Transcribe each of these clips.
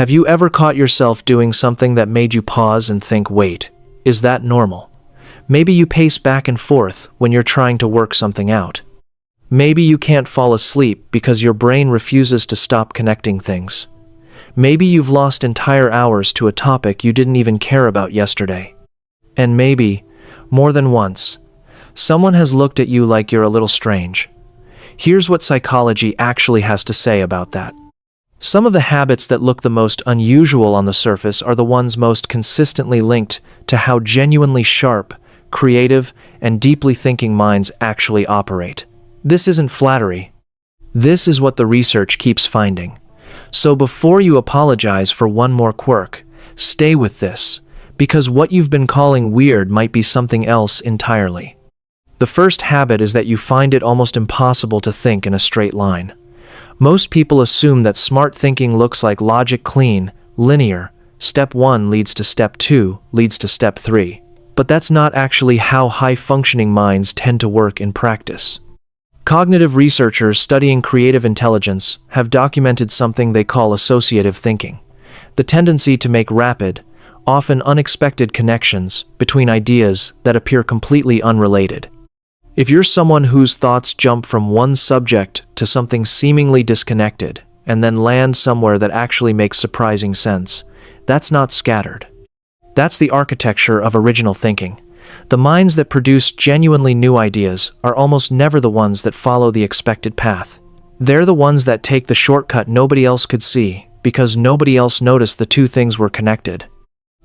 Have you ever caught yourself doing something that made you pause and think, wait, is that normal? Maybe you pace back and forth when you're trying to work something out. Maybe you can't fall asleep because your brain refuses to stop connecting things. Maybe you've lost entire hours to a topic you didn't even care about yesterday. And maybe, more than once, someone has looked at you like you're a little strange. Here's what psychology actually has to say about that. Some of the habits that look the most unusual on the surface are the ones most consistently linked to how genuinely sharp, creative, and deeply thinking minds actually operate. This isn't flattery. This is what the research keeps finding. So before you apologize for one more quirk, stay with this, because what you've been calling weird might be something else entirely. The first habit is that you find it almost impossible to think in a straight line. Most people assume that smart thinking looks like logic, clean, linear. Step 1 leads to step 2, leads to step 3. But that's not actually how high-functioning minds tend to work in practice. Cognitive researchers studying creative intelligence have documented something they call associative thinking, the tendency to make rapid, often unexpected connections between ideas that appear completely unrelated. If you're someone whose thoughts jump from one subject to something seemingly disconnected and then land somewhere that actually makes surprising sense, that's not scattered. That's the architecture of original thinking. The minds that produce genuinely new ideas are almost never the ones that follow the expected path. They're the ones that take the shortcut nobody else could see because nobody else noticed the two things were connected.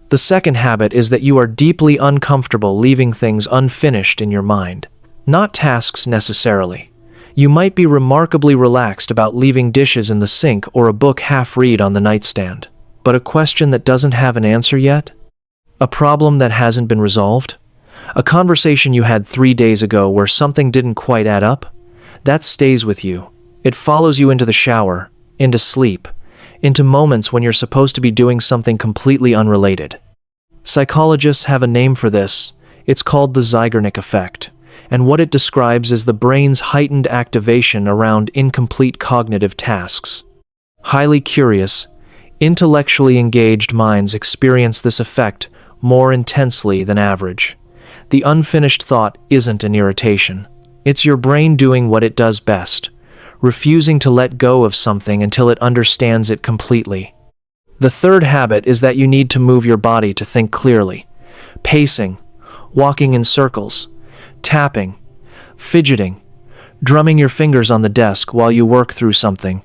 The second habit is that you are deeply uncomfortable leaving things unfinished in your mind. Not tasks necessarily. You might be remarkably relaxed about leaving dishes in the sink or a book half-read on the nightstand. But a question that doesn't have an answer yet? A problem that hasn't been resolved? A conversation you had 3 days ago where something didn't quite add up? That stays with you. It follows you into the shower, into sleep, into moments when you're supposed to be doing something completely unrelated. Psychologists have a name for this. It's called the Zeigarnik Effect. And what it describes is the brain's heightened activation around incomplete cognitive tasks. Highly curious, intellectually engaged minds experience this effect more intensely than average. The unfinished thought isn't an irritation. It's your brain doing what it does best, refusing to let go of something until it understands it completely. The third habit is that you need to move your body to think clearly. Pacing, walking in circles, tapping, fidgeting, drumming your fingers on the desk while you work through something.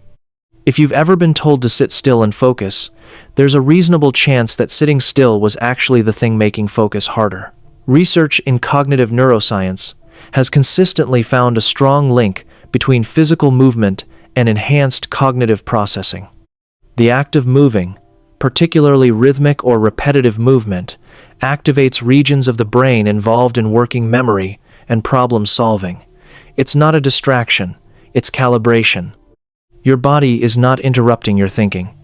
If you've ever been told to sit still and focus, there's a reasonable chance that sitting still was actually the thing making focus harder. Research in cognitive neuroscience has consistently found a strong link between physical movement and enhanced cognitive processing. The act of moving, particularly rhythmic or repetitive movement, activates regions of the brain involved in working memory and problem solving. It's not a distraction, it's calibration. Your body is not interrupting your thinking.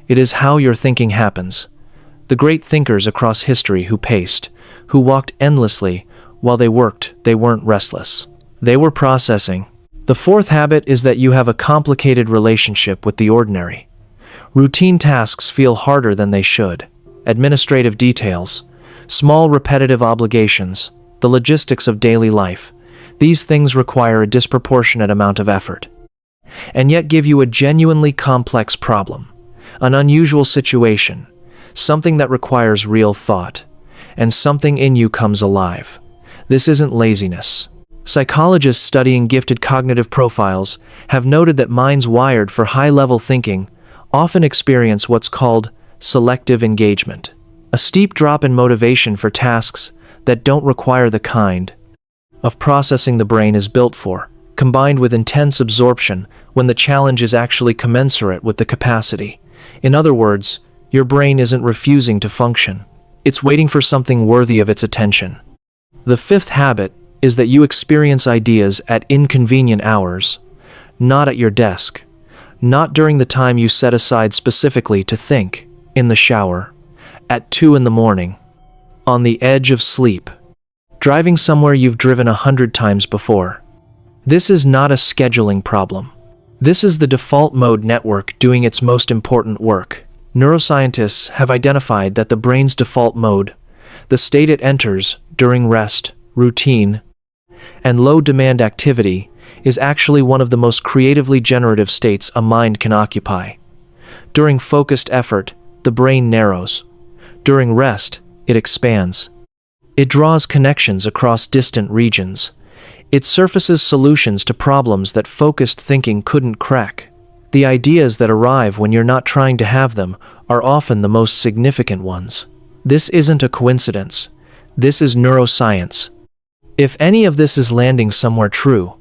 It is how your thinking happens. The great thinkers across history who paced, who walked endlessly while they worked, they weren't restless. They were processing. The fourth habit is that you have a complicated relationship with the ordinary. Routine tasks feel harder than they should. Administrative details, small repetitive obligations, the logistics of daily life. These things require a disproportionate amount of effort, and yet give you a genuinely complex problem, an unusual situation, something that requires real thought, and something in you comes alive. This isn't laziness. Psychologists studying gifted cognitive profiles have noted that minds wired for high-level thinking often experience what's called selective engagement, a steep drop in motivation for tasks that don't require the kind of processing the brain is built for, combined with intense absorption when the challenge is actually commensurate with the capacity. In other words, your brain isn't refusing to function. It's waiting for something worthy of its attention. The fifth habit is that you experience ideas at inconvenient hours, not at your desk, not during the time you set aside specifically to think, in the shower, at 2 in the morning, on the edge of sleep, driving somewhere you've driven 100 times before. This is not a scheduling problem. This is the default mode network doing its most important work. Neuroscientists have identified that the brain's default mode, the state it enters during rest, routine, and low-demand activity, is actually one of the most creatively generative states a mind can occupy. During focused effort, the brain narrows. During rest, it expands. It draws connections across distant regions. It surfaces solutions to problems that focused thinking couldn't crack. The ideas that arrive when you're not trying to have them are often the most significant ones. This isn't a coincidence. This is neuroscience. If any of this is landing somewhere true,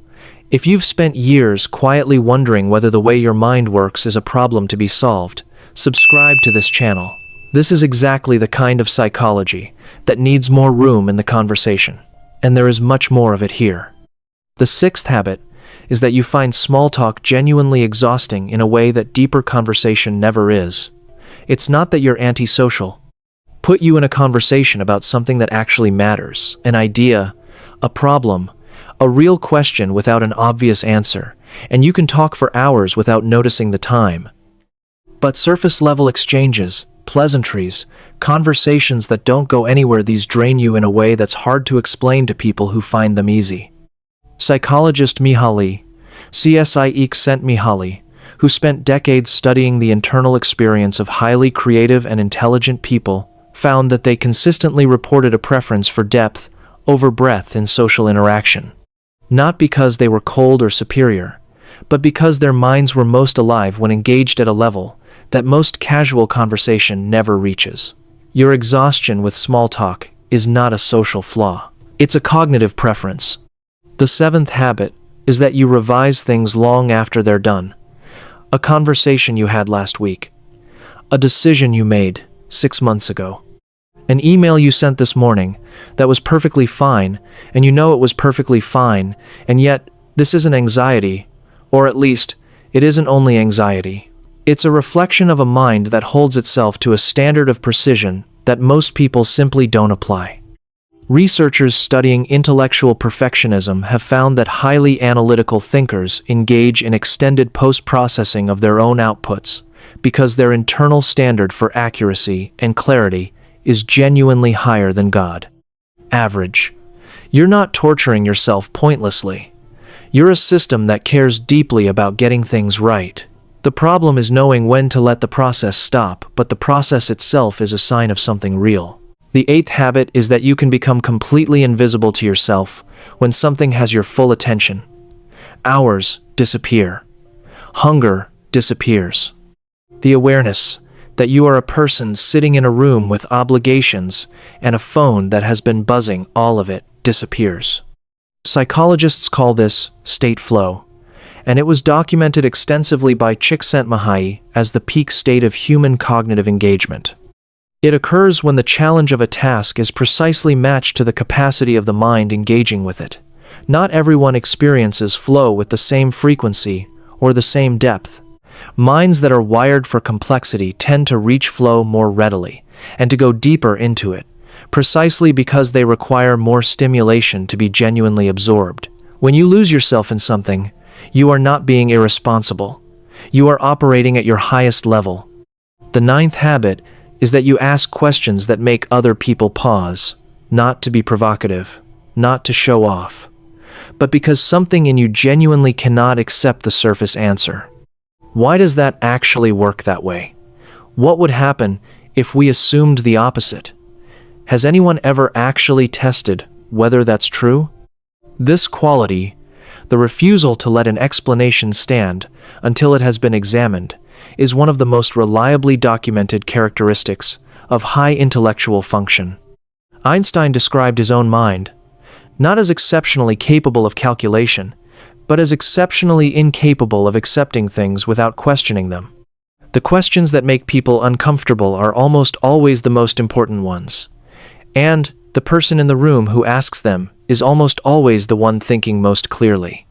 if you've spent years quietly wondering whether the way your mind works is a problem to be solved, subscribe to this channel. This is exactly the kind of psychology that needs more room in the conversation, and there is much more of it here. The sixth habit is that you find small talk genuinely exhausting in a way that deeper conversation never is. It's not that you're antisocial. Put you in a conversation about something that actually matters, an idea, a problem, a real question without an obvious answer, and you can talk for hours without noticing the time. But surface-level exchanges, pleasantries, conversations that don't go anywhere, these drain you in a way that's hard to explain to people who find them easy. Psychologist Mihaly Csikszentmihalyi, who spent decades studying the internal experience of highly creative and intelligent people, found that they consistently reported a preference for depth over breadth in social interaction. Not because they were cold or superior, but because their minds were most alive when engaged at a level that most casual conversation never reaches. Your exhaustion with small talk is not a social flaw. It's a cognitive preference. The seventh habit is that you revise things long after they're done. A conversation you had last week. A decision you made 6 months ago. An email you sent this morning that was perfectly fine, and you know it was perfectly fine, and yet this isn't anxiety, or at least, it isn't only anxiety. It's a reflection of a mind that holds itself to a standard of precision that most people simply don't apply. Researchers studying intellectual perfectionism have found that highly analytical thinkers engage in extended post-processing of their own outputs because their internal standard for accuracy and clarity is genuinely higher than God. Average. You're not torturing yourself pointlessly. You're a system that cares deeply about getting things right. The problem is knowing when to let the process stop, but the process itself is a sign of something real. The eighth habit is that you can become completely invisible to yourself when something has your full attention. Hours disappear. Hunger disappears. The awareness that you are a person sitting in a room with obligations and a phone that has been buzzing, all of it disappears. Psychologists call this state flow, and it was documented extensively by Csikszentmihalyi as the peak state of human cognitive engagement. It occurs when the challenge of a task is precisely matched to the capacity of the mind engaging with it. Not everyone experiences flow with the same frequency or the same depth. Minds that are wired for complexity tend to reach flow more readily and to go deeper into it, precisely because they require more stimulation to be genuinely absorbed. When you lose yourself in something, you are not being irresponsible. You are operating at your highest level. The ninth habit is that you ask questions that make other people pause, not to be provocative, not to show off, but because something in you genuinely cannot accept the surface answer. Why does that actually work that way? What would happen if we assumed the opposite? Has anyone ever actually tested whether that's true? This quality, the refusal to let an explanation stand until it has been examined, is one of the most reliably documented characteristics of high intellectual function. Einstein described his own mind, not as exceptionally capable of calculation, but as exceptionally incapable of accepting things without questioning them. The questions that make people uncomfortable are almost always the most important ones, and the person in the room who asks them is almost always the one thinking most clearly.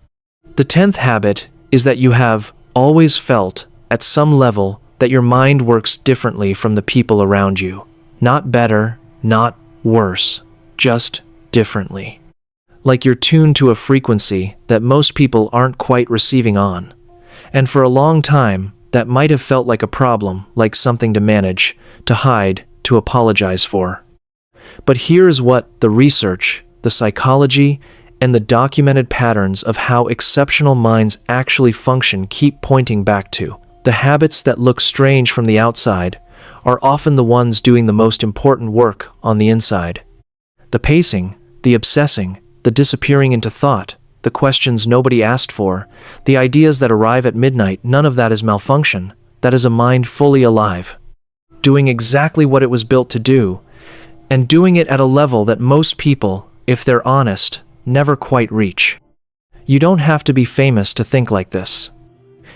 The 10th habit is that you have always felt, at some level, that your mind works differently from the people around you. Not better, not worse, just differently. Like you're tuned to a frequency that most people aren't quite receiving on. And for a long time, that might have felt like a problem, like something to manage, to hide, to apologize for. But here's what the research, the psychology, and the documented patterns of how exceptional minds actually function keep pointing back to. The habits that look strange from the outside are often the ones doing the most important work on the inside. The pacing, the obsessing, the disappearing into thought, the questions nobody asked for, the ideas that arrive at midnight, none of that is malfunction. That is a mind fully alive, doing exactly what it was built to do, and doing it at a level that most people, if they're honest, never quite reach. You don't have to be famous to think like this.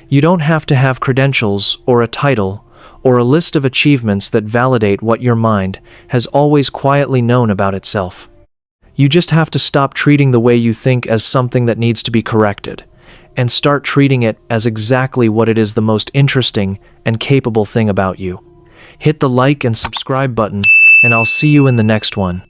You don't have to have credentials or a title or a list of achievements that validate what your mind has always quietly known about itself. You just have to stop treating the way you think as something that needs to be corrected, and start treating it as exactly what it is, the most interesting and capable thing about you. Hit the like and subscribe button, and I'll see you in the next one.